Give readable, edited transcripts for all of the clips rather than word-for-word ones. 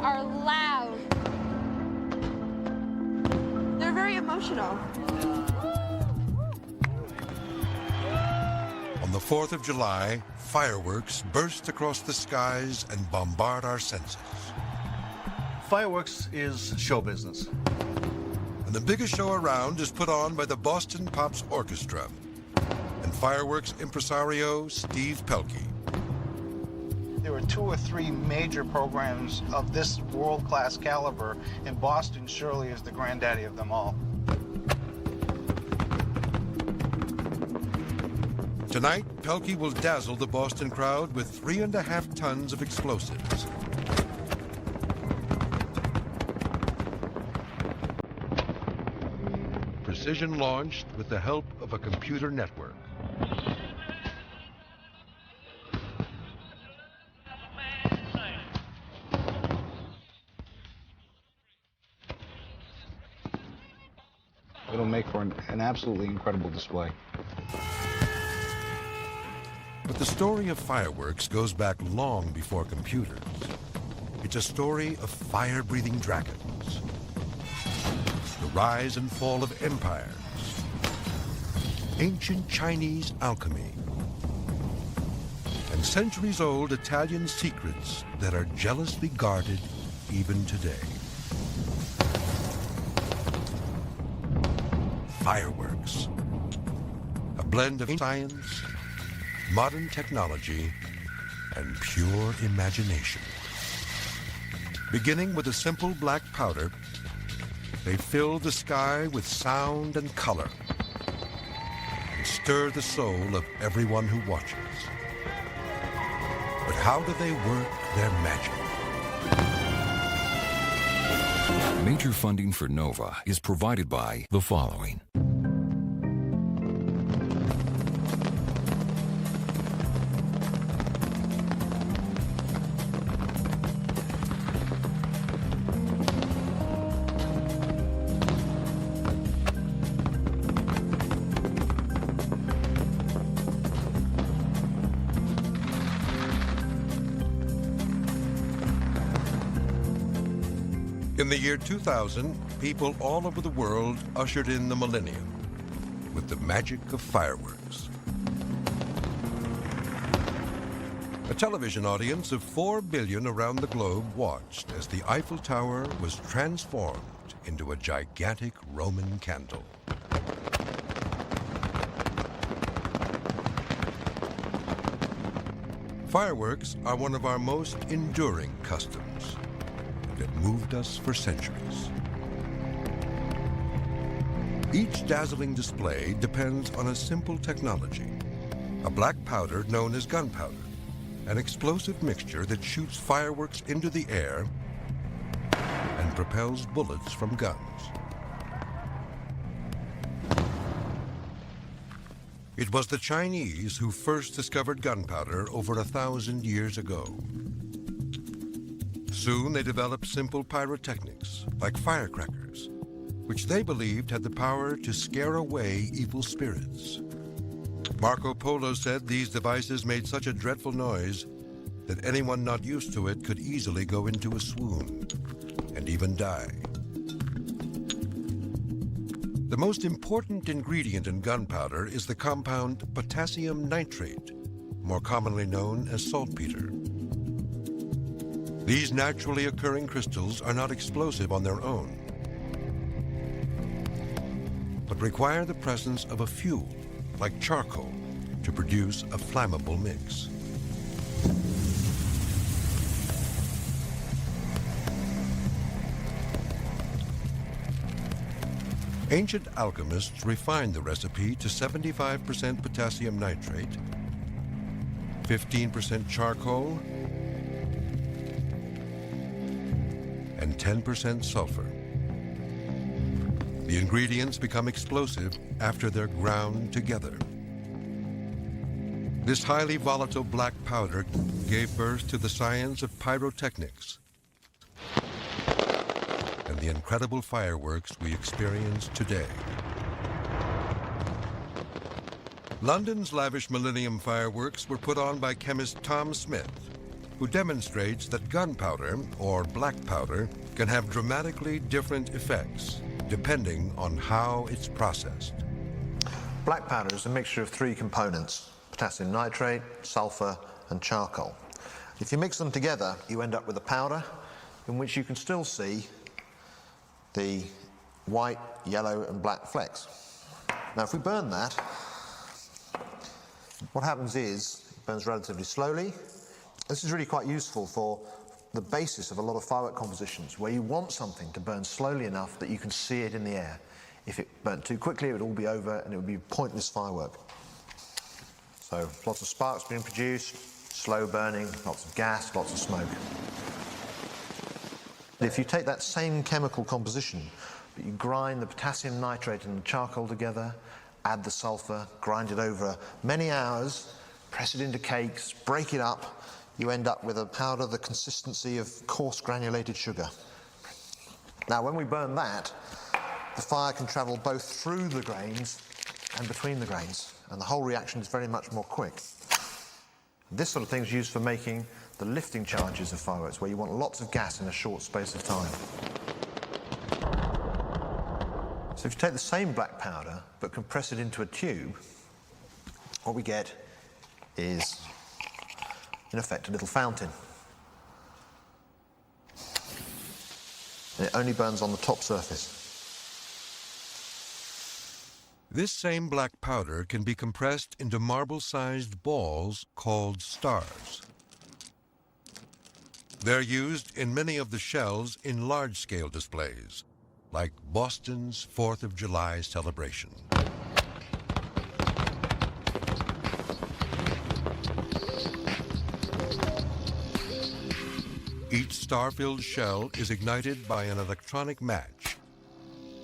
are loud. They're very emotional. On the 4th of July, fireworks burst across the skies and bombard our senses. Fireworks is show business. And the biggest show around is put on by the Boston Pops Orchestra and fireworks impresario Steve Pelkey. There were 2 or 3 major programs of this world-class caliber, and Boston surely is the granddaddy of them all. Tonight, Pelkey will dazzle the Boston crowd with 3.5 tons of explosives. Precision launched with the help of a computer network. It'll make for an absolutely incredible display. But the story of fireworks goes back long before computers. It's a story of fire-breathing dragons, the rise and fall of empires, ancient Chinese alchemy, and centuries-old Italian secrets that are jealously guarded even today. Fireworks, a blend of science, modern technology, and pure imagination. Beginning with a simple black powder, they fill the sky with sound and color and stir the soul of everyone who watches. But how do they work their magic? Major funding for NOVA is provided by the following. In the year 2000, people all over the world ushered in the millennium with the magic of fireworks. A television audience of 4 billion around the globe watched as the Eiffel Tower was transformed into a gigantic Roman candle. Fireworks are one of our most enduring customs that moved us for centuries. Each dazzling display depends on a simple technology, a black powder known as gunpowder, an explosive mixture that shoots fireworks into the air and propels bullets from guns. It was the Chinese who first discovered gunpowder over 1,000 years ago. Soon they developed simple pyrotechnics, like firecrackers, which they believed had the power to scare away evil spirits. Marco Polo said these devices made such a dreadful noise that anyone not used to it could easily go into a swoon and even die. The most important ingredient in gunpowder is the compound potassium nitrate, more commonly known as saltpeter. These naturally occurring crystals are not explosive on their own, but require the presence of a fuel, like charcoal, to produce a flammable mix. Ancient alchemists refined the recipe to 75% potassium nitrate, 15% charcoal, and 10% sulfur. The ingredients become explosive after they're ground together. This highly volatile black powder gave birth to the science of pyrotechnics and the incredible fireworks we experience today. London's lavish Millennium fireworks were put on by chemist Tom Smith, who demonstrates that gunpowder, or black powder, can have dramatically different effects depending on how it's processed. Black powder is a mixture of three components: potassium nitrate, sulfur, and charcoal. If you mix them together, you end up with a powder in which you can still see the white, yellow, and black flecks. Now, if we burn that, what happens is it burns relatively slowly. This is really quite useful for the basis of a lot of firework compositions, where you want something to burn slowly enough that you can see it in the air. If it burnt too quickly, it would all be over and it would be pointless firework. So lots of sparks being produced, slow burning, lots of gas, lots of smoke. If you take that same chemical composition, but you grind the potassium nitrate and the charcoal together, add the sulfur, grind it over many hours, press it into cakes, break it up, you end up with a powder the consistency of coarse granulated sugar. Now, when we burn that, the fire can travel both through the grains and between the grains, and the whole reaction is very much more quick. This sort of thing is used for making the lifting charges of fireworks, where you want lots of gas in a short space of time. So if you take the same black powder but compress it into a tube, what we get is, in effect, a little fountain. And it only burns on the top surface. This same black powder can be compressed into marble-sized balls called stars. They're used in many of the shells in large-scale displays, like Boston's 4th of July celebration. Each star-filled shell is ignited by an electronic match,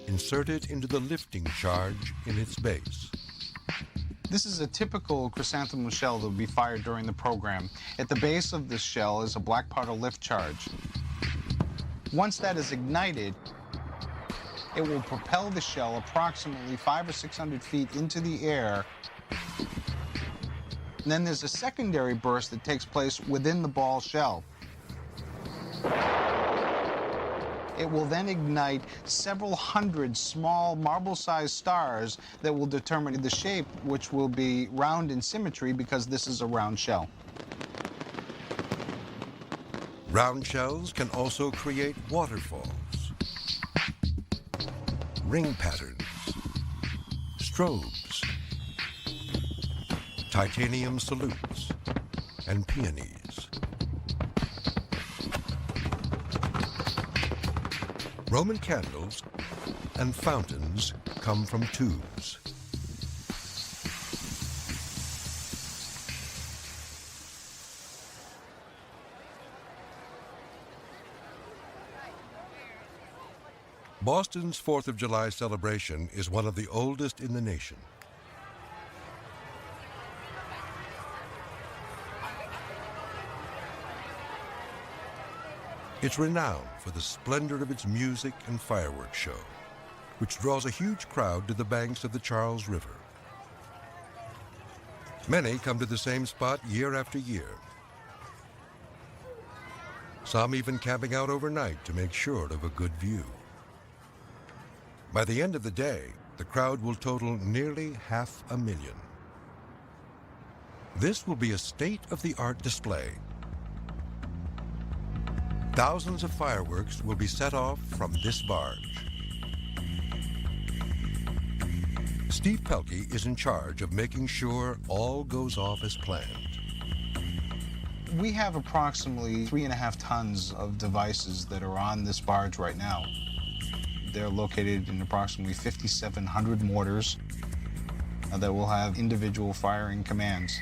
inserted into the lifting charge in its base. This is a typical chrysanthemum shell that will be fired during the program. At the base of the shell is a black powder lift charge. Once that is ignited, it will propel the shell approximately 500 or 600 feet into the air. And then there's a secondary burst that takes place within the ball shell. It will then ignite several hundred small marble-sized stars that will determine the shape, which will be round in symmetry because this is a round shell. Round shells can also create waterfalls, ring patterns, strobes, titanium salutes, and peonies. Roman candles and fountains come from tubes. Boston's 4th of July celebration is one of the oldest in the nation. It's renowned for the splendor of its music and fireworks show, which draws a huge crowd to the banks of the Charles River. Many come to the same spot year after year, some even camping out overnight to make sure of a good view. By the end of the day, the crowd will total nearly 500,000. This will be a state-of-the-art display. Thousands of fireworks will be set off from this barge. Steve Pelkey is in charge of making sure all goes off as planned. We have approximately 3.5 tons of devices that are on this barge right now. They're located in approximately 5,700 mortars that will have individual firing commands.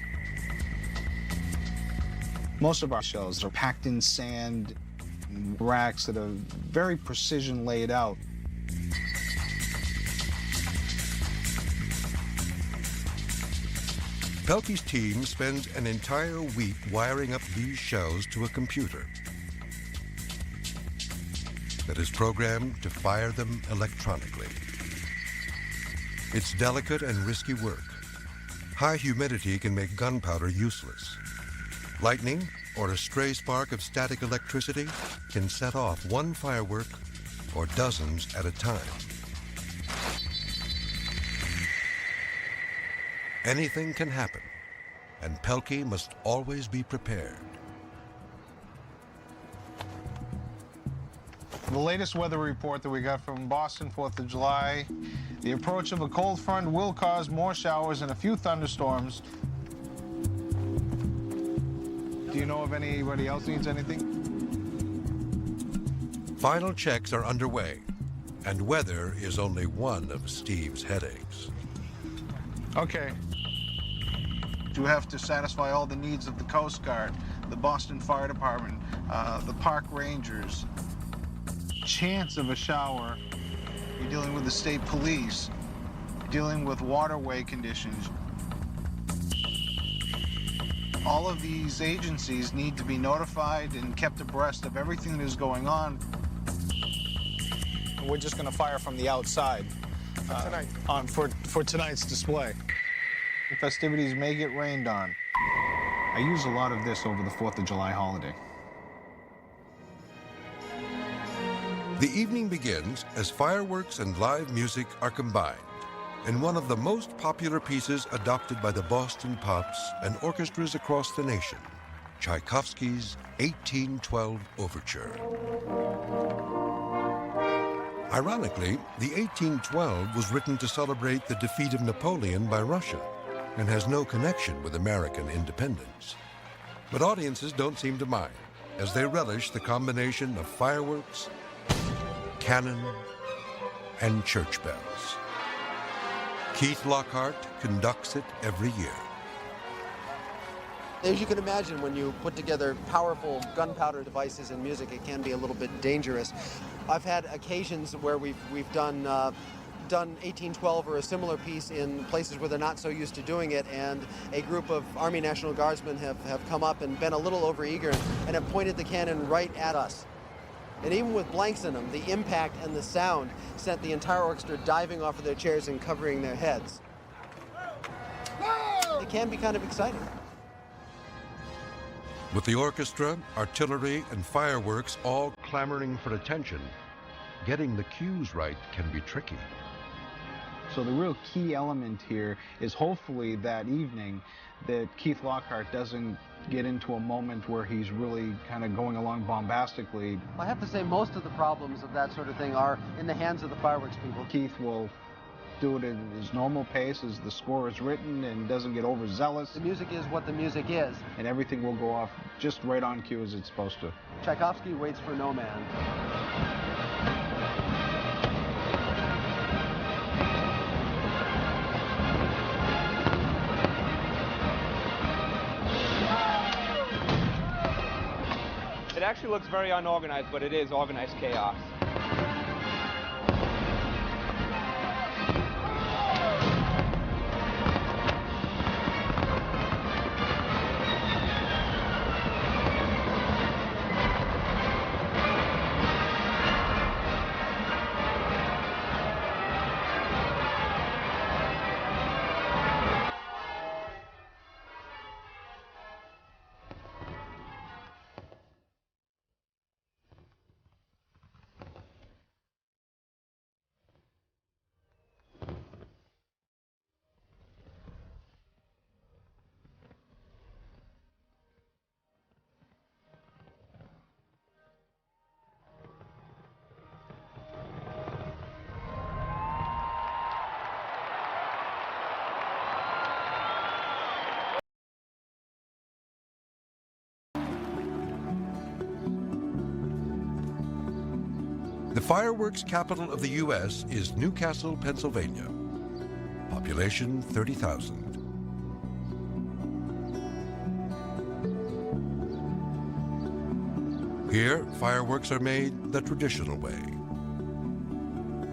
Most of our shells are packed in sand, racks that are very precision laid out. Pelkey's team spends an entire week wiring up these shells to a computer that is programmed to fire them electronically. It's delicate and risky work. High humidity can make gunpowder useless. Lightning or a stray spark of static electricity can set off one firework or dozens at a time. Anything can happen, and Pelkey must always be prepared. The latest weather report that we got from Boston, 4th of July, the approach of a cold front will cause more showers and a few thunderstorms. Do you know if anybody else needs anything? Final checks are underway, and weather is only one of Steve's headaches. Okay. You have to satisfy all the needs of the Coast Guard, the Boston Fire Department, the park rangers. Chance of a shower. You're dealing with the state police. You're dealing with waterway conditions. All of these agencies need to be notified and kept abreast of everything that is going on. We're just going to fire from the outside for tonight's display. The festivities may get rained on. I use a lot of this over the 4th of July holiday. The evening begins as fireworks and live music are combined in one of the most popular pieces adopted by the Boston Pops and orchestras across the nation, Tchaikovsky's 1812 Overture. Ironically, the 1812 was written to celebrate the defeat of Napoleon by Russia and has no connection with American independence. But audiences don't seem to mind, as they relish the combination of fireworks, cannon, and church bells. Keith Lockhart conducts it every year. As you can imagine, when you put together powerful gunpowder devices in music, it can be a little bit dangerous. I've had occasions where we've done 1812 or a similar piece in places where they're not so used to doing it, and a group of Army National Guardsmen have come up and been a little overeager and have pointed the cannon right at us. And even with blanks in them, the impact and the sound sent the entire orchestra diving off of their chairs and covering their heads. It can be kind of exciting. With the orchestra, artillery, and fireworks all clamoring for attention, getting the cues right can be tricky. So the real key element here is hopefully that evening that Keith Lockhart doesn't get into a moment where he's really kind of going along bombastically. I have to say most of the problems of that sort of thing are in the hands of the fireworks people. Keith will do it at his normal pace as the score is written and doesn't get overzealous. The music is what the music is. And everything will go off just right on cue as it's supposed to. Tchaikovsky waits for no man. It actually looks very unorganized, but it is organized chaos. The fireworks capital of the U.S. is Newcastle, Pennsylvania. Population 30,000. Here, fireworks are made the traditional way,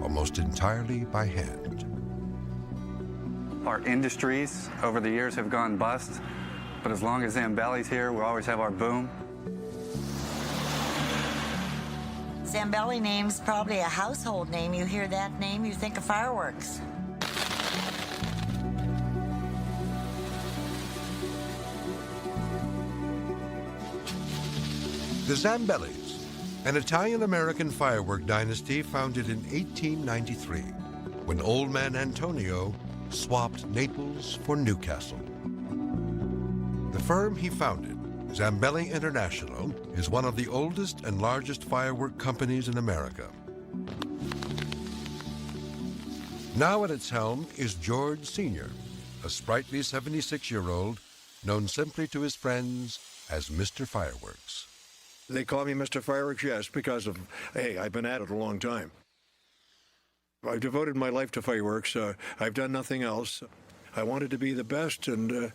almost entirely by hand. Our industries over the years have gone bust, but as long as Zambelli's here, we'll always have our boom. Zambelli name's probably a household name. You hear that name, you think of fireworks. The Zambellis, an Italian-American firework dynasty founded in 1893, when old man Antonio swapped Naples for Newcastle. The firm he founded, Zambelli International, is one of the oldest and largest firework companies in America. Now at its helm is George Sr., a sprightly 76-year-old known simply to his friends as Mr. Fireworks. They call me Mr. Fireworks, yes, because of, hey, I've been at it a long time. I've devoted my life to fireworks. I've done nothing else. I wanted to be the best and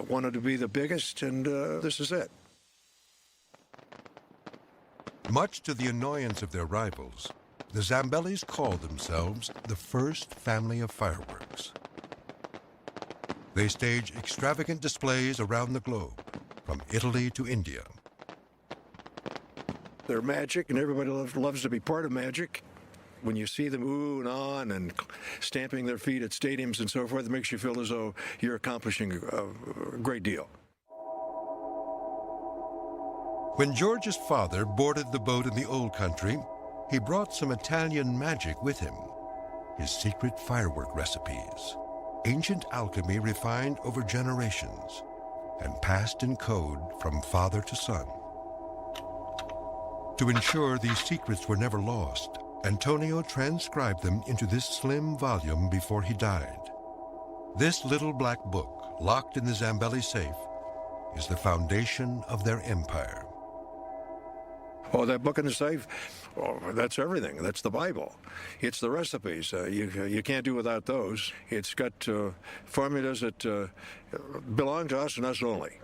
wanted to be the biggest, and this is it. Much to the annoyance of their rivals, the Zambellis called themselves the first family of fireworks. They stage extravagant displays around the globe, from Italy to India. They're magic, and everybody loves to be part of magic. When you see them ooh and on and stamping their feet at stadiums and so forth, it makes you feel as though you're accomplishing a great deal. When George's father boarded the boat in the old country, he brought some Italian magic with him, his secret firework recipes, ancient alchemy refined over generations and passed in code from father to son. To ensure these secrets were never lost, Antonio transcribed them into this slim volume before he died. This little black book, locked in the Zambelli safe, is the foundation of their empire. Oh, that book in the safe, oh, that's everything. That's the Bible. It's the recipes. You can't do without those. It's got formulas that belong to us and us only.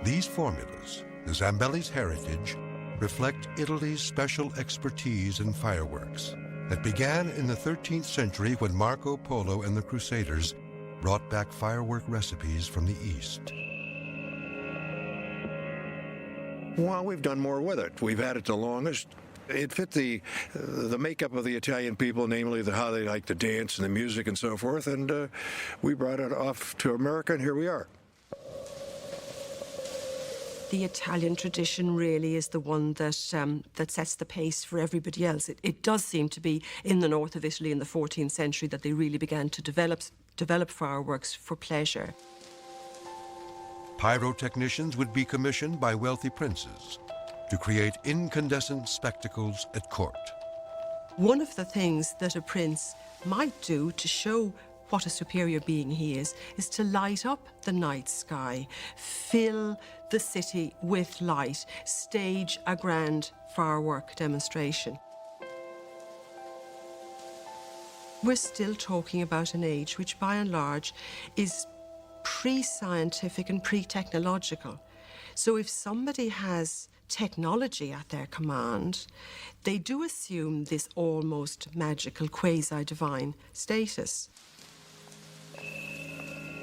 These formulas, the Zambellis' heritage, reflect Italy's special expertise in fireworks that began in the 13th century when Marco Polo and the Crusaders brought back firework recipes from the East. Well, we've done more with it. We've had it the longest. It fit the makeup of the Italian people, namely how they like to dance and the music and so forth, and we brought it off to America, and here we are. The Italian tradition really is the one that that sets the pace for everybody else. It does seem to be in the north of Italy in the 14th century that they really began to develop fireworks for pleasure. Pyrotechnicians would be commissioned by wealthy princes to create incandescent spectacles at court. One of the things that a prince might do to show what a superior being he is to light up the night sky, fill the city with light, stage a grand firework demonstration. We're still talking about an age which, by and large, is pre-scientific and pre-technological. So if somebody has technology at their command, they do assume this almost magical, quasi-divine status.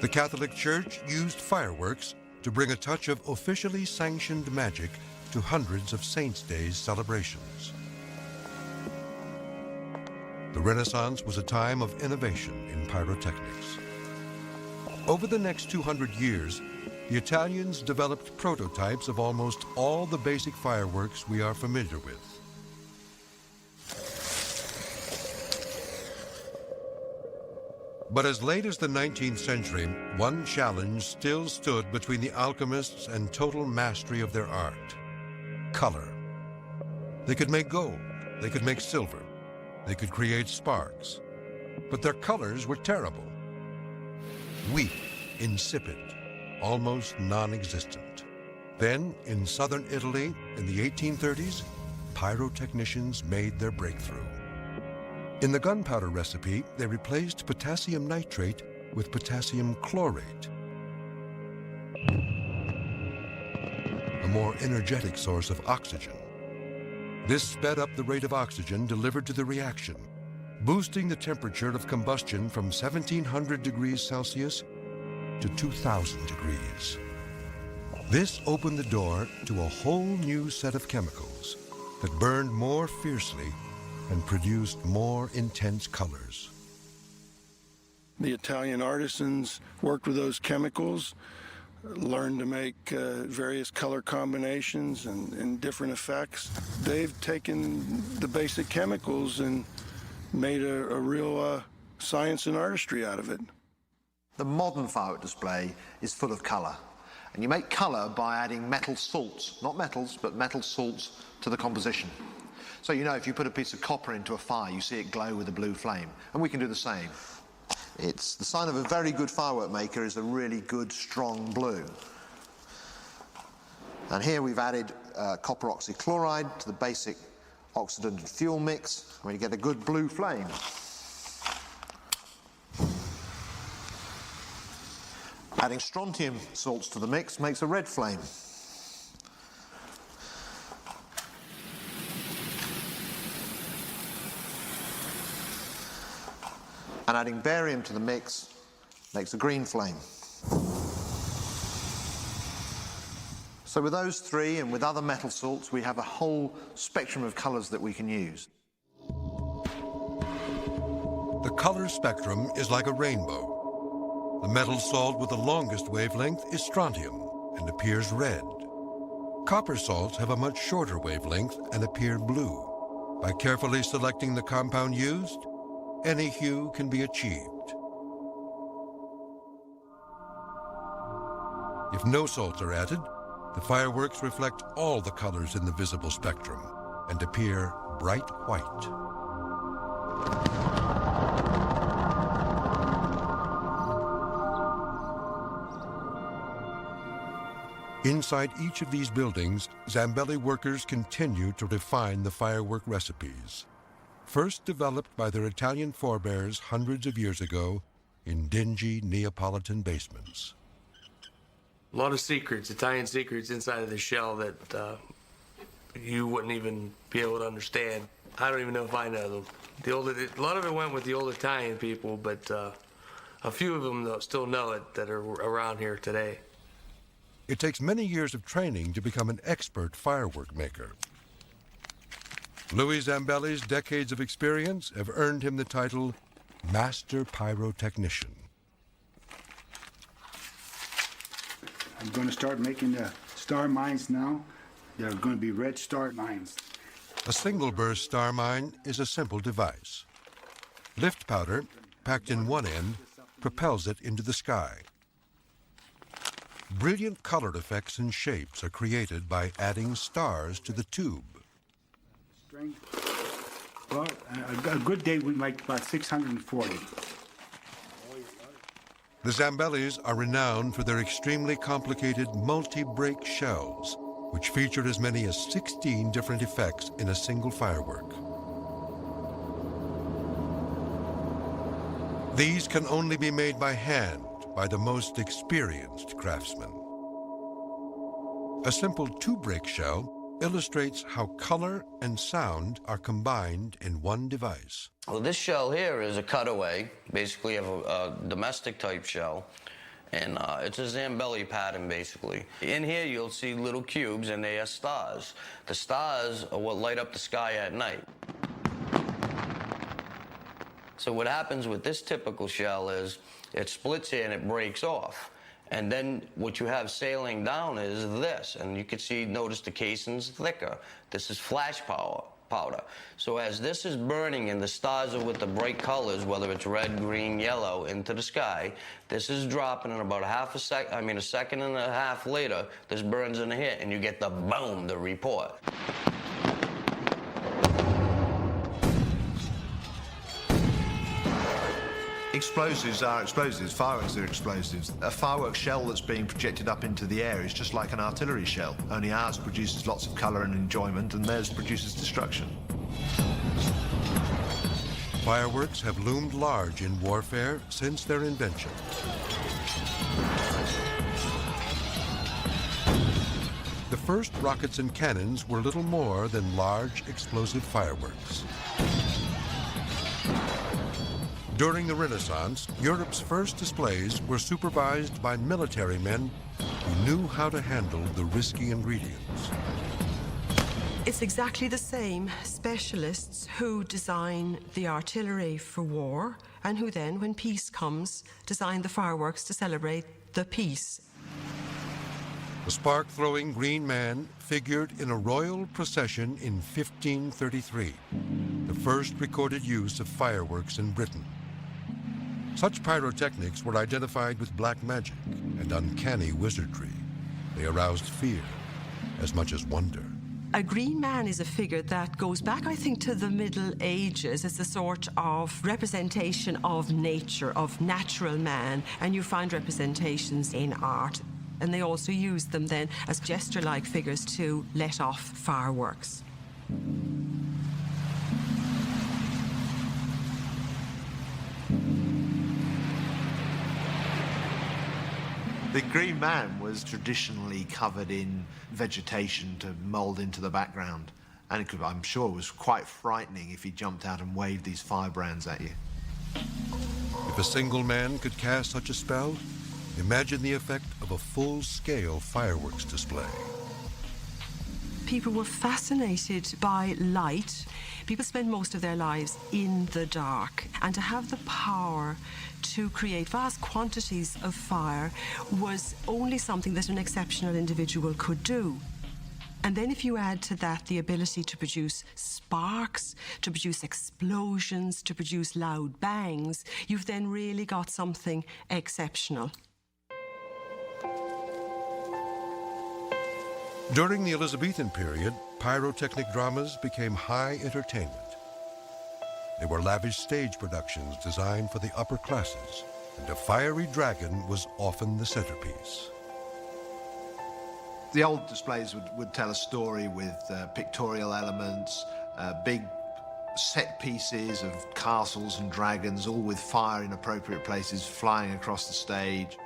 The Catholic Church used fireworks to bring a touch of officially sanctioned magic to hundreds of Saints' Days celebrations. The Renaissance was a time of innovation in pyrotechnics. Over the next 200 years, the Italians developed prototypes of almost all the basic fireworks we are familiar with. But as late as the 19th century, one challenge still stood between the alchemists and total mastery of their art: color. They could make gold, they could make silver, they could create sparks, but their colors were terrible. Weak, insipid, almost non-existent. Then, in southern Italy, in the 1830s, pyrotechnicians made their breakthrough. In the gunpowder recipe, they replaced potassium nitrate with potassium chlorate, a more energetic source of oxygen. This sped up the rate of oxygen delivered to the reaction, boosting the temperature of combustion from 1700 degrees Celsius to 2000 degrees. This opened the door to a whole new set of chemicals that burned more fiercely and produced more intense colors. The Italian artisans worked with those chemicals. learned to make various color combinations and different effects. They've taken the basic chemicals and made a real science and artistry out of it. The modern firework display is full of colour. And you make colour by adding metal salts, not metals, but metal salts to the composition. So you know if you put a piece of copper into a fire, you see it glow with a blue flame. And we can do the same. It's the sign of a very good firework maker is a really good, strong blue. And here we've added copper oxychloride to the basic oxidant and fuel mix, and we get a good blue flame. Adding strontium salts to the mix makes a red flame. And adding barium to the mix makes a green flame. So with those three and with other metal salts, we have a whole spectrum of colours that we can use. The color spectrum is like a rainbow. The metal salt with the longest wavelength is strontium and appears red. Copper salts have a much shorter wavelength and appear blue. By carefully selecting the compound used, any hue can be achieved. If no salts are added, the fireworks reflect all the colors in the visible spectrum and appear bright white. Inside each of these buildings, Zambelli workers continue to refine the firework recipes. First developed by their Italian forebears hundreds of years ago in dingy Neapolitan basements. A lot of secrets, Italian secrets inside of the shell that you wouldn't even be able to understand. I don't even know if I know them. A lot of it went with the old Italian people, but a few of them still know it that are around here today. It takes many years of training to become an expert firework maker. Louis Zambelli's decades of experience have earned him the title Master Pyrotechnician. I'm going to start making the star mines now. They're going to be red star mines. A single burst star mine is a simple device. Lift powder, packed in one end, propels it into the sky. Brilliant colored effects and shapes are created by adding stars to the tube. Well, a good day we make about 640. The Zambellis are renowned for their extremely complicated multi-break shells, which feature as many as 16 different effects in a single firework. These can only be made by hand by the most experienced craftsmen. A simple two-break shell illustrates how color and sound are combined in one device. Well, this shell here is a cutaway, basically of a domestic type shell, and it's a Zambelli pattern, basically. In here, you'll see little cubes, and they are stars. The stars are what light up the sky at night. So what happens with this typical shell is it splits here and it breaks off. And then what you have sailing down is this, and you can see, notice the casing's thicker. This is flash powder. So as this is burning and the stars are with the bright colors, whether it's red, green, yellow, into the sky, this is dropping in about a second and a half later, this burns in here, and you get the boom, the report. Explosives are explosives, fireworks are explosives. A firework shell that's being projected up into the air is just like an artillery shell, only ours produces lots of colour and enjoyment, and theirs produces destruction. Fireworks have loomed large in warfare since their invention. The first rockets and cannons were little more than large explosive fireworks. During the Renaissance, Europe's first displays were supervised by military men who knew how to handle the risky ingredients. It's exactly the same specialists who design the artillery for war and who then, when peace comes, design the fireworks to celebrate the peace. The spark-throwing green man figured in a royal procession in 1533, the first recorded use of fireworks in Britain. Such pyrotechnics were identified with black magic and uncanny wizardry. They aroused fear as much as wonder. A green man is a figure that goes back, I think, to the Middle Ages. It's a sort of representation of nature, of natural man, and you find representations in art. And they also use them then as gesture-like figures to let off fireworks. The Green Man was traditionally covered in vegetation to mould into the background. And it could, I'm sure it was quite frightening if he jumped out and waved these firebrands at you. If a single man could cast such a spell, imagine the effect of a full-scale fireworks display. People were fascinated by light. People spend most of their lives in the dark, and to have the power to create vast quantities of fire was only something that an exceptional individual could do. And then if you add to that the ability to produce sparks, to produce explosions, to produce loud bangs, you've then really got something exceptional. During the Elizabethan period, pyrotechnic dramas became high entertainment. They were lavish stage productions designed for the upper classes, and a fiery dragon was often the centerpiece. The old displays would tell a story with pictorial elements, big set pieces of castles and dragons, all with fire in appropriate places flying across the stage.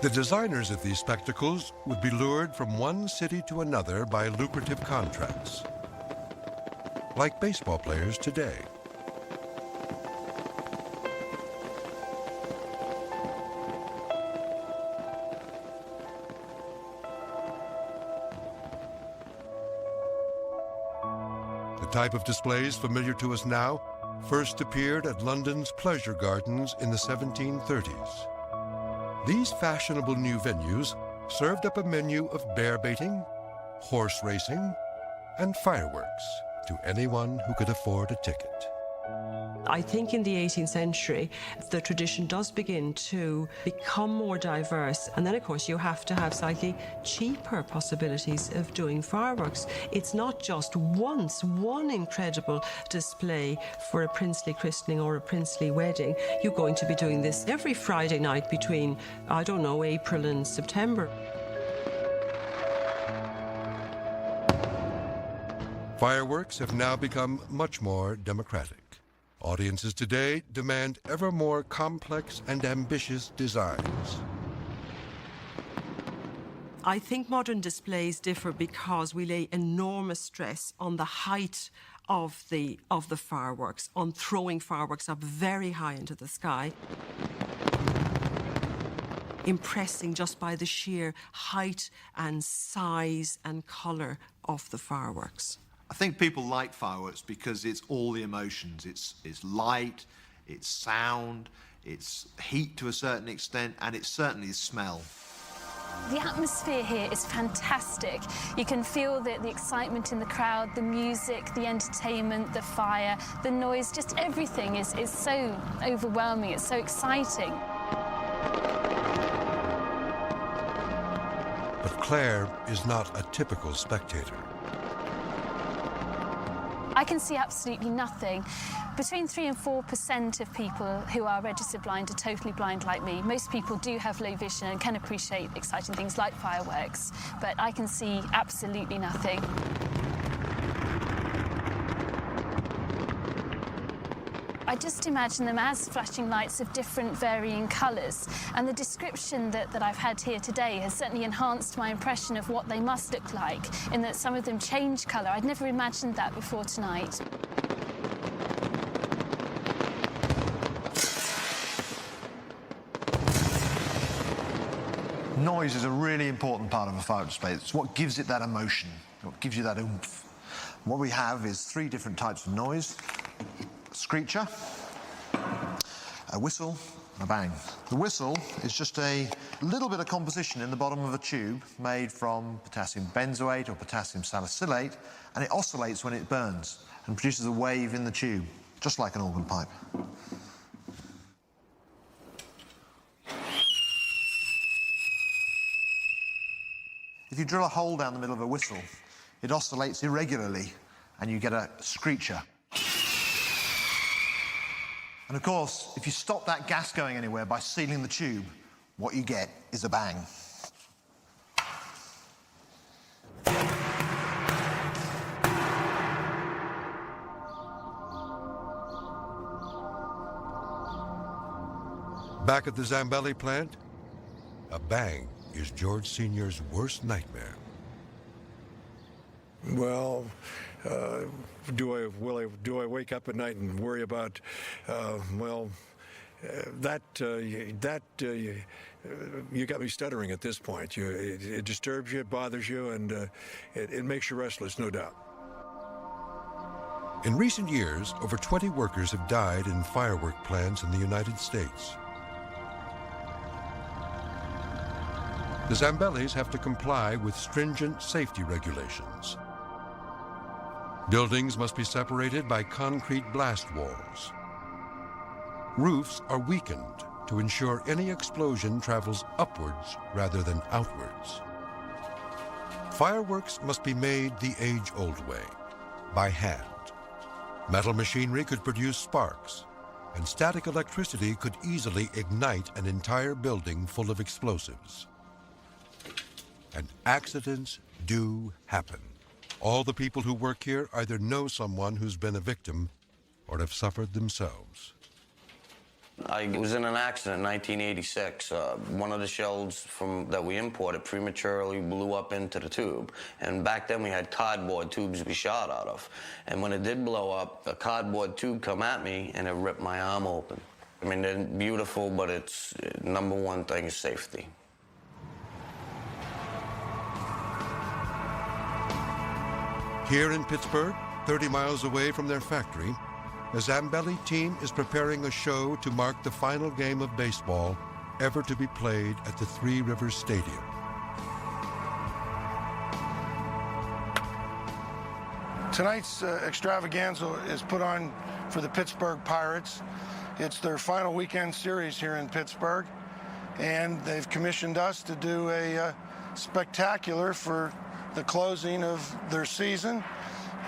The designers of these spectacles would be lured from one city to another by lucrative contracts, like baseball players today. The type of displays familiar to us now first appeared at London's pleasure gardens in the 1730s. These fashionable new venues served up a menu of bear baiting, horse racing, and fireworks to anyone who could afford a ticket. I think in the 18th century, the tradition does begin to become more diverse. And then, of course, you have to have slightly cheaper possibilities of doing fireworks. It's not just one incredible display for a princely christening or a princely wedding. You're going to be doing this every Friday night between, I don't know, April and September. Fireworks have now become much more democratic. Audiences today demand ever more complex and ambitious designs. I think modern displays differ because we lay enormous stress on the height of the fireworks, on throwing fireworks up very high into the sky, impressing just by the sheer height and size and colour of the fireworks. I think people like fireworks because it's all the emotions. It's light, it's sound, it's heat to a certain extent, and it's certainly smell. The atmosphere here is fantastic. You can feel the excitement in the crowd, the music, the entertainment, the fire, the noise, just everything is so overwhelming, it's so exciting. But Claire is not a typical spectator. I can see absolutely nothing. Between 3% and 4% of people who are registered blind are totally blind like me. Most people do have low vision and can appreciate exciting things like fireworks, but I can see absolutely nothing. I just imagine them as flashing lights of different varying colours, and the description that I've had here today has certainly enhanced my impression of what they must look like, in that some of them change colour. I'd never imagined that before tonight. Noise is a really important part of a firework display. It's what gives it that emotion, what gives you that oomph. What we have is 3 different types of noise: a screecher, a whistle, and a bang. The whistle is just a little bit of composition in the bottom of a tube made from potassium benzoate or potassium salicylate, and it oscillates when it burns and produces a wave in the tube, just like an organ pipe. If you drill a hole down the middle of a whistle, it oscillates irregularly, and you get a screecher. And of course, if you stop that gas going anywhere by sealing the tube, what you get is a bang. Back at the Zambelli plant, a bang is George Sr.'s worst nightmare. Well, do I wake up at night and worry about, you got me stuttering at this point. It disturbs you, it bothers you, and it makes you restless, no doubt. In recent years, over 20 workers have died in firework plants in the United States. The Zambellis have to comply with stringent safety regulations. Buildings must be separated by concrete blast walls. Roofs are weakened to ensure any explosion travels upwards rather than outwards. Fireworks must be made the age-old way, by hand. Metal machinery could produce sparks, and static electricity could easily ignite an entire building full of explosives. And accidents do happen. All the people who work here either know someone who's been a victim or have suffered themselves. I was in an accident in 1986. One of the shells that we imported prematurely blew up into the tube. And back then we had cardboard tubes we shot out of. And when it did blow up, a cardboard tube come at me and it ripped my arm open. I mean, they're beautiful, but it's number one thing is safety. Here in Pittsburgh, 30 miles away from their factory, the Zambelli team is preparing a show to mark the final game of baseball ever to be played at the Three Rivers Stadium. Tonight's extravaganza is put on for the Pittsburgh Pirates. It's their final weekend series here in Pittsburgh, and they've commissioned us to do a spectacular for the closing of their season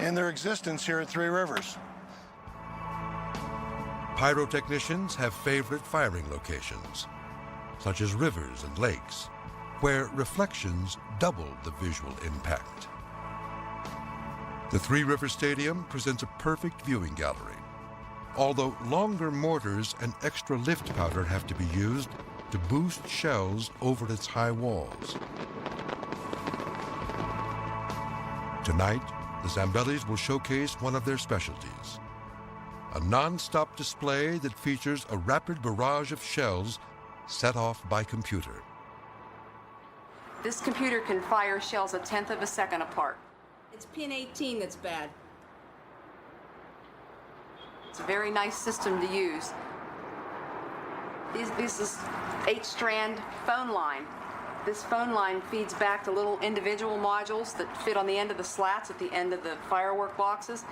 and their existence here at Three Rivers. Pyrotechnicians have favorite firing locations, such as rivers and lakes, where reflections double the visual impact. The Three Rivers Stadium presents a perfect viewing gallery, although longer mortars and extra lift powder have to be used to boost shells over its high walls. Tonight, the Zambellis will showcase one of their specialties, a non-stop display that features a rapid barrage of shells set off by computer. This computer can fire shells 1/10 of a second apart. It's pin 18 that's bad. It's a very nice system to use. This is 8-strand phone line. This phone line feeds back to little individual modules that fit on the end of the slats at the end of the firework boxes.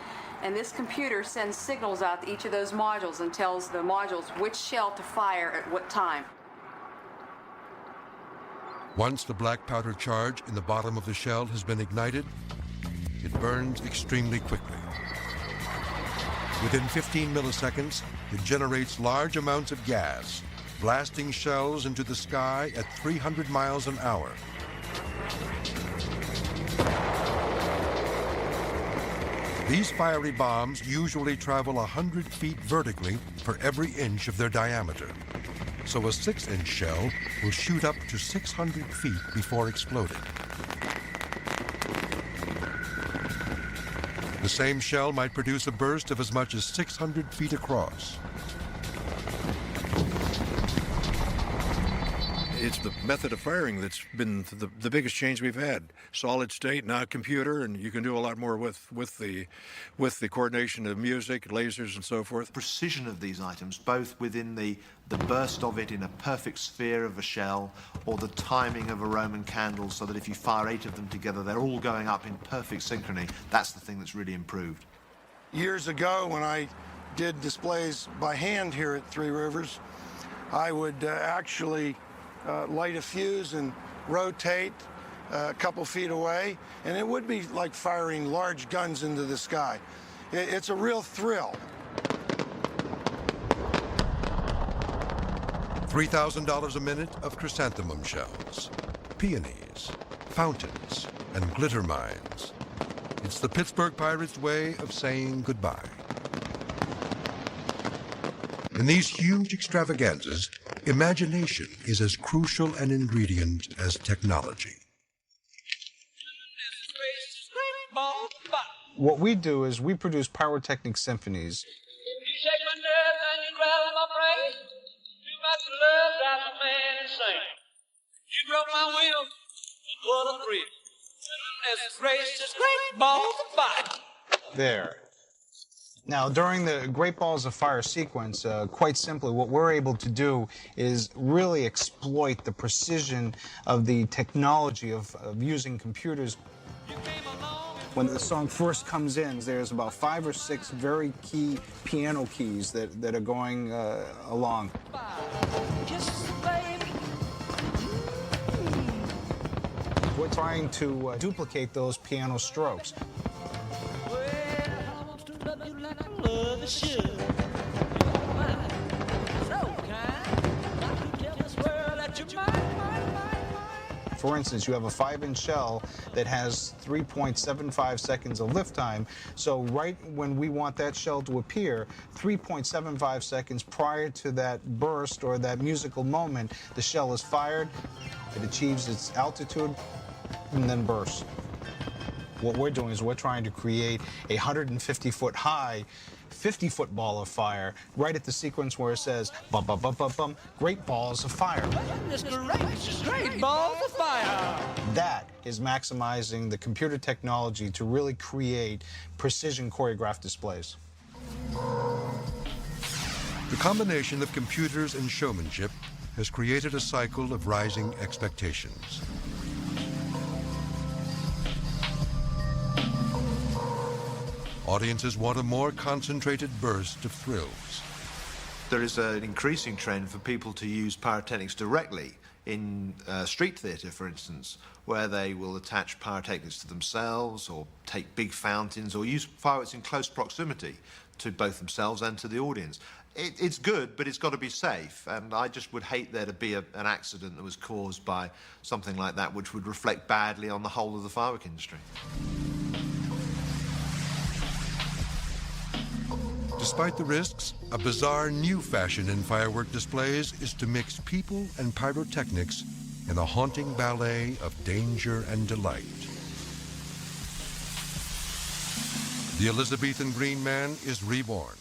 And this computer sends signals out to each of those modules and tells the modules which shell to fire at what time. Once the black powder charge in the bottom of the shell has been ignited, it burns extremely quickly. Within 15 milliseconds, it generates large amounts of gas, blasting shells into the sky at 300 miles an hour. These fiery bombs usually travel 100 feet vertically for every inch of their diameter. So a 6-inch shell will shoot up to 600 feet before exploding. The same shell might produce a burst of as much as 600 feet across. It's the method of firing that's been the biggest change we've had. Solid state, now computer, and you can do a lot more with the coordination of music, lasers, and so forth. Precision of these items, both within the burst of it in a perfect sphere of a shell, or the timing of a Roman candle, so that if you fire 8 of them together, they're all going up in perfect synchrony. That's the thing that's really improved. Years ago, when I did displays by hand here at Three Rivers, I would actually light a fuse and rotate a couple feet away, and it would be like firing large guns into the sky. It's a real thrill. $3,000 a minute of chrysanthemum shells, peonies, fountains, and glitter mines. It's the Pittsburgh Pirates' way of saying goodbye. In these huge extravaganzas, imagination is as crucial an ingredient as technology. What we do is we produce pyrotechnic symphonies. You shake my nerves and you rattle my brain. Too much love drives a man insane. You broke my will, what a thrill. Goodness gracious, great balls of fire. There. Now, during the Great Balls of Fire sequence, quite simply, what we're able to do is really exploit the precision of the technology of using computers. When the song first comes in, there's about 5 or 6 very key piano keys that are going along. We're trying to duplicate those piano strokes. For instance, you have a 5-inch shell that has 3.75 seconds of lift time. So right when we want that shell to appear, 3.75 seconds prior to that burst or that musical moment, the shell is fired, it achieves its altitude, and then bursts. What we're doing is we're trying to create a 150-foot high, 50-foot ball of fire right at the sequence where it says, bum, bum, bum, bum, bum, great balls of fire. Great balls of fire. That is maximizing the computer technology to really create precision choreographed displays. The combination of computers and showmanship has created a cycle of rising expectations. Audiences want a more concentrated burst of thrills. There is an increasing trend for people to use pyrotechnics directly in street theatre, for instance, where they will attach pyrotechnics to themselves or take big fountains or use fireworks in close proximity to both themselves and to the audience. It's good, but it's got to be safe, and I just would hate there to be an accident that was caused by something like that, which would reflect badly on the whole of the firework industry. Despite the risks, a bizarre new fashion in firework displays is to mix people and pyrotechnics in a haunting ballet of danger and delight. The Elizabethan Green Man is reborn.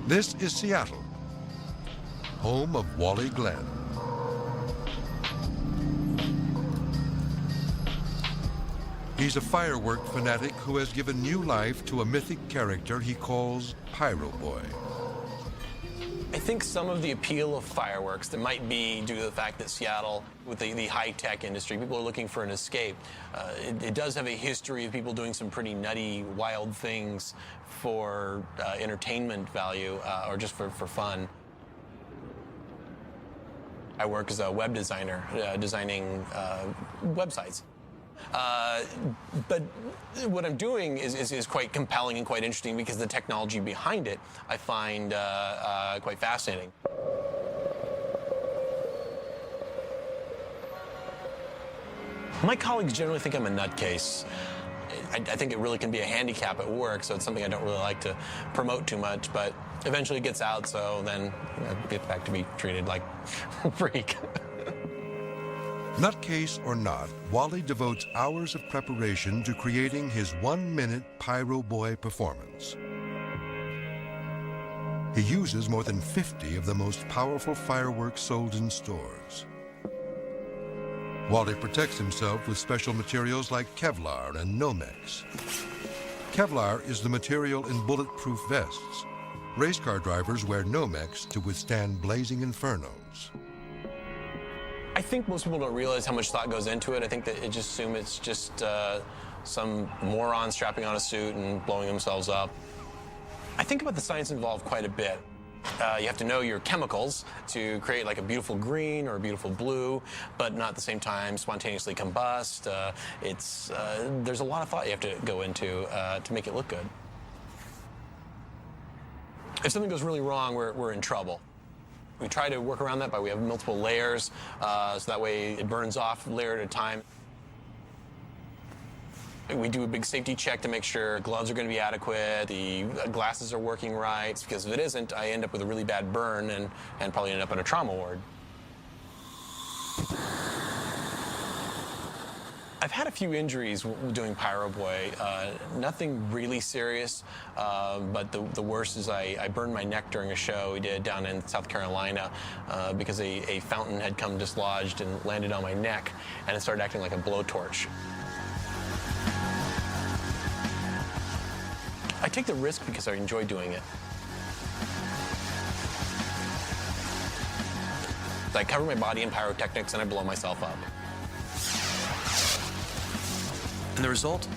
This is Seattle, home of Wally Glenn. He's a firework fanatic who has given new life to a mythic character he calls Pyro Boy. I think some of the appeal of fireworks that might be due to the fact that Seattle, with the high-tech industry, people are looking for an escape. It does have a history of people doing some pretty nutty, wild things for entertainment value or just for fun. I work as a web designer, designing websites. But what I'm doing is quite compelling and quite interesting because the technology behind it I find quite fascinating. My colleagues generally think I'm a nutcase. I think it really can be a handicap at work, so it's something I don't really like to promote too much, but eventually it gets out, so then get back to be treated like a freak. Nutcase or not, Wally devotes hours of preparation to creating his 1-minute Pyro Boy performance. He uses more than 50 of the most powerful fireworks sold in stores. Wally protects himself with special materials like Kevlar and Nomex. Kevlar is the material in bulletproof vests. Race car drivers wear Nomex to withstand blazing infernos. I think most people don't realize how much thought goes into it. I think that they just assume it's just some moron strapping on a suit and blowing themselves up. I think about the science involved quite a bit. You have to know your chemicals to create like a beautiful green or a beautiful blue, but not at the same time spontaneously combust. There's a lot of thought you have to go into to make it look good. If something goes really wrong, we're in trouble. We try to work around that by we have multiple layers, so that way it burns off layer at a time. We do a big safety check to make sure gloves are going to be adequate, the glasses are working right, because if it isn't, I end up with a really bad burn and probably end up in a trauma ward. I've had a few injuries doing Pyro Boy. Nothing really serious, but the worst is I burned my neck during a show we did down in South Carolina because a fountain had come dislodged and landed on my neck, and it started acting like a blowtorch. I take the risk because I enjoy doing it. I cover my body in pyrotechnics and I blow myself up. And the result?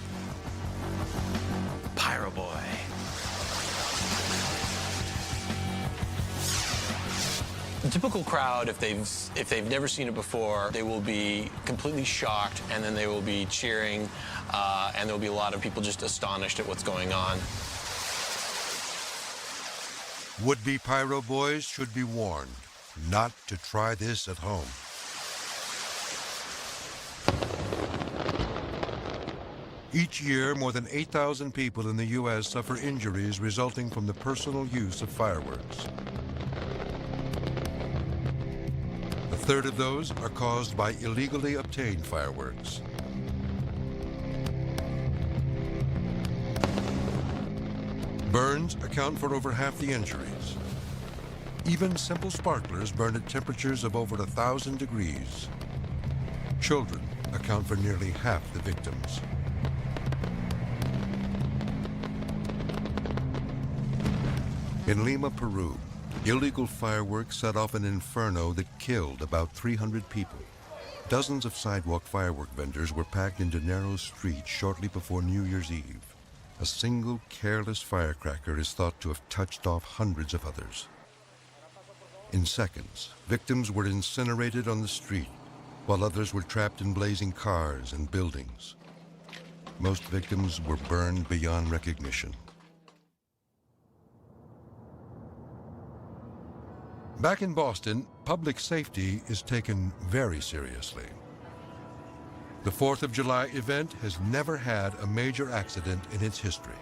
Pyro Boy. The typical crowd, if they've never seen it before, they will be completely shocked, and then they will be cheering, and there will be a lot of people just astonished at what's going on. Would-be Pyro Boys should be warned not to try this at home. Each year, more than 8,000 people in the U.S. suffer injuries resulting from the personal use of fireworks. A third of those are caused by illegally obtained fireworks. Burns account for over half the injuries. Even simple sparklers burn at temperatures of over 1,000 degrees. Children account for nearly half the victims. In Lima, Peru, illegal fireworks set off an inferno that killed about 300 people. Dozens of sidewalk firework vendors were packed into narrow streets shortly before New Year's Eve. A single careless firecracker is thought to have touched off hundreds of others. In seconds, victims were incinerated on the street, while others were trapped in blazing cars and buildings. Most victims were burned beyond recognition. Back in Boston, public safety is taken very seriously. The 4th of July event has never had a major accident in its history.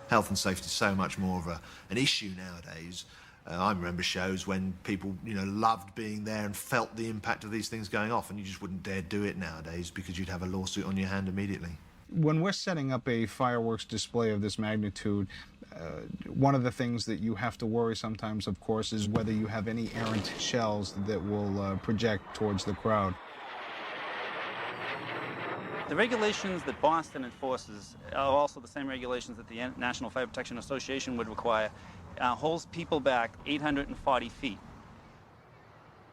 Health and safety is so much more of an issue nowadays. I remember shows when people, loved being there and felt the impact of these things going off, and you just wouldn't dare do it nowadays because you'd have a lawsuit on your hand immediately. When we're setting up a fireworks display of this magnitude, one of the things that you have to worry sometimes, of course, is whether you have any errant shells that will project towards the crowd. The regulations that Boston enforces are also the same regulations that the National Fire Protection Association would require. Holds people back 840 feet.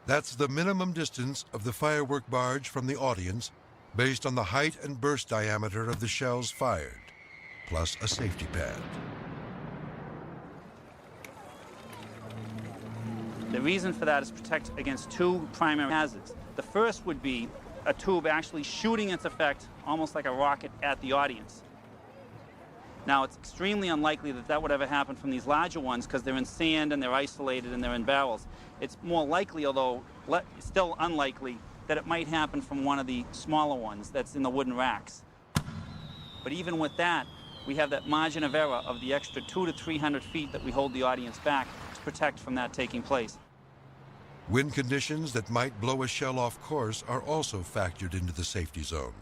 That's the minimum distance of the firework barge from the audience based on the height and burst diameter of the shells fired, plus a safety pad. The reason for that is to protect against two primary hazards. The first would be a tube actually shooting its effect almost like a rocket at the audience. Now, it's extremely unlikely that that would ever happen from these larger ones because they're in sand and they're isolated and they're in barrels. It's more likely, although still unlikely, that it might happen from one of the smaller ones that's in the wooden racks. But even with that, we have that margin of error of the extra 200 to 300 feet that we hold the audience back to protect from that taking place. Wind conditions that might blow a shell off course are also factored into the safety zone.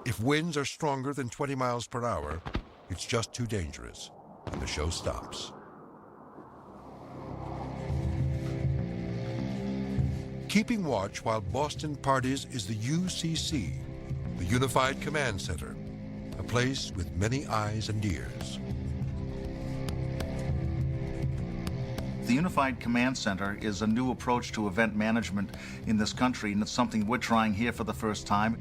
If winds are stronger than 20 miles per hour, it's just too dangerous, and the show stops. Keeping watch while Boston parties is the UCC, the Unified Command Center, a place with many eyes and ears. The Unified Command Center is a new approach to event management in this country, and it's something we're trying here for the first time.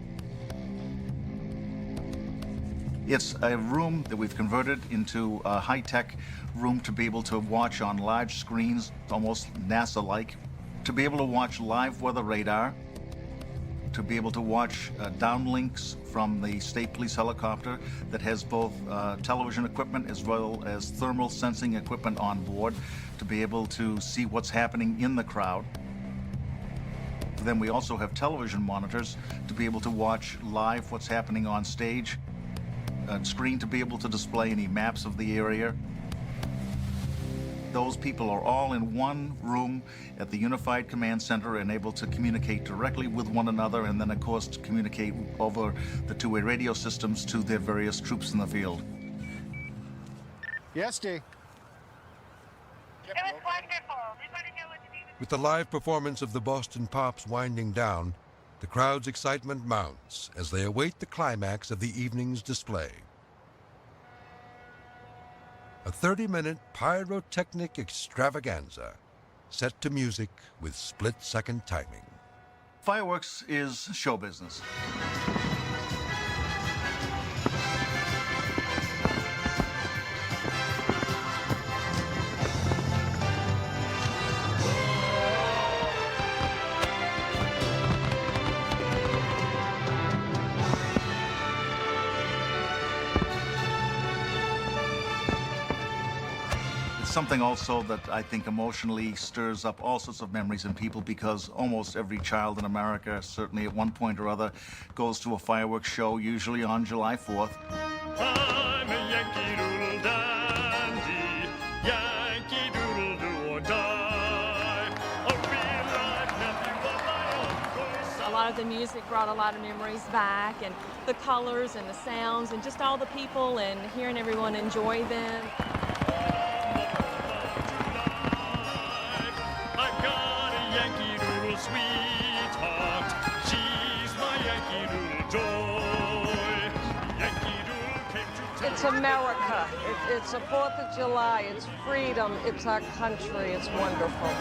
It's a room that we've converted into a high-tech room to be able to watch on large screens, almost NASA-like, to be able to watch live weather radar, to be able to watch downlinks from the State Police helicopter that has both television equipment as well as thermal sensing equipment on board, to be able to see what's happening in the crowd. Then we also have television monitors to be able to watch live what's happening on stage, a screen to be able to display any maps of the area. Those people are all in one room at the Unified Command Center and able to communicate directly with one another, and then of course to communicate over the two-way radio systems to their various troops in the field. Yes, Dee. It was wonderful. We want to know what the name With the live performance of the Boston Pops winding down, the crowd's excitement mounts as they await the climax of the evening's display. A 30-minute pyrotechnic extravaganza set to music with split-second timing. Fireworks is show business. Something also that I think emotionally stirs up all sorts of memories in people, because almost every child in America, certainly at one point or other, goes to a fireworks show, usually on July 4th. I'm a Yankee Doodle dandy, Yankee Doodle do or die. A real life nephew of my A lot of the music brought a lot of memories back, and the colors and the sounds and just all the people and hearing everyone enjoy them. Sweetheart, she's my Yankee Doodle joy. Yankee Doodle came to It's America. It's the 4th of July. It's freedom. It's our country. It's wonderful.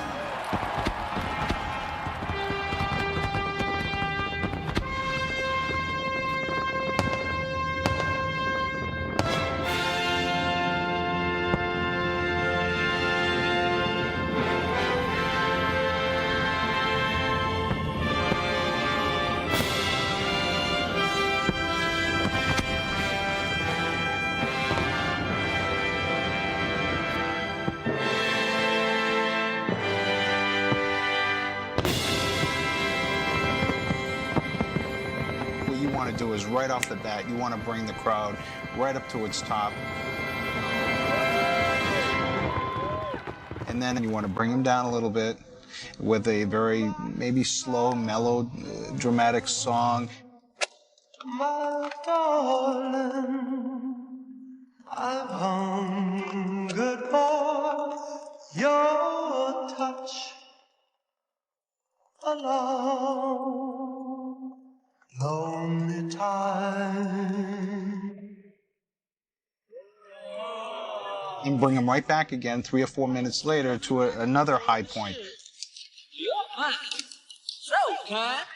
Do is right off the bat, you want to bring the crowd right up to its top. And then you want to bring them down a little bit with a very maybe slow, mellow, dramatic song. My darling, I've hungered for your touch a long, lonely time. And bring them right back again 3 or 4 minutes later to another high point.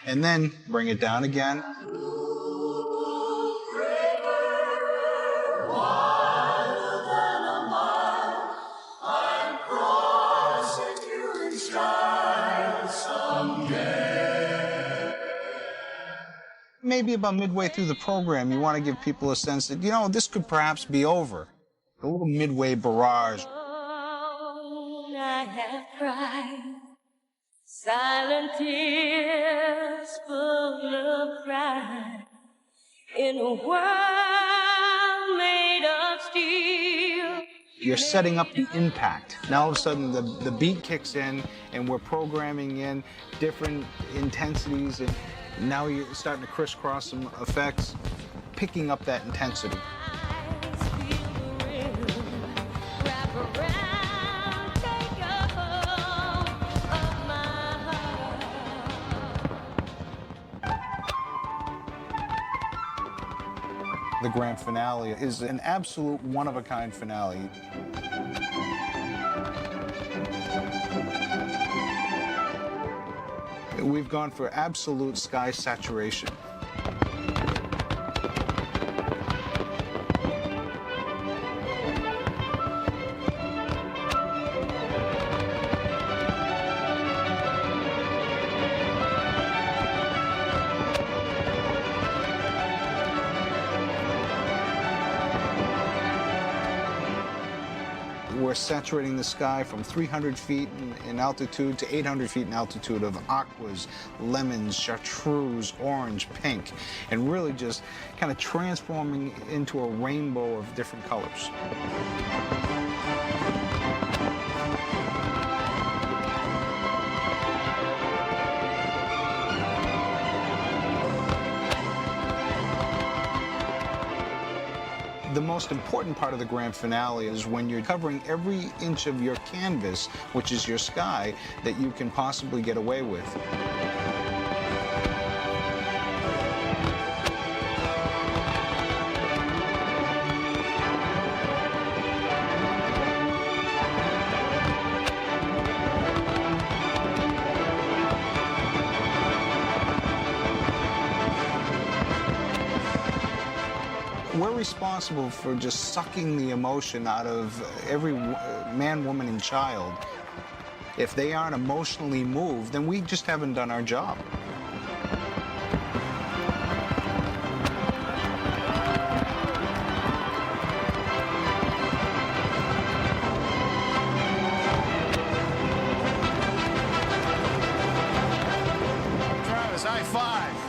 And then bring it down again. Maybe about midway through the program, you want to give people a sense that, you know, this could perhaps be over. A little midway barrage. I have cried silent tears full of pride. in a world made of steel. You're setting up the impact. Now all of a sudden the beat kicks in and we're programming in different intensities, and now you're starting to crisscross some effects, picking up that intensity. The grand finale is an absolute one-of-a-kind finale. We've gone for absolute sky saturation. We're saturating the sky from 300 feet in altitude to 800 feet in altitude of aquas, lemons, chartreuse, orange, pink, and really just kind of transforming into a rainbow of different colors. The most important part of the grand finale is when you're covering every inch of your canvas, which is your sky, that you can possibly get away with. We're responsible for just sucking the emotion out of every man, woman, and child. If they aren't emotionally moved, then we just haven't done our job. Travis, high five.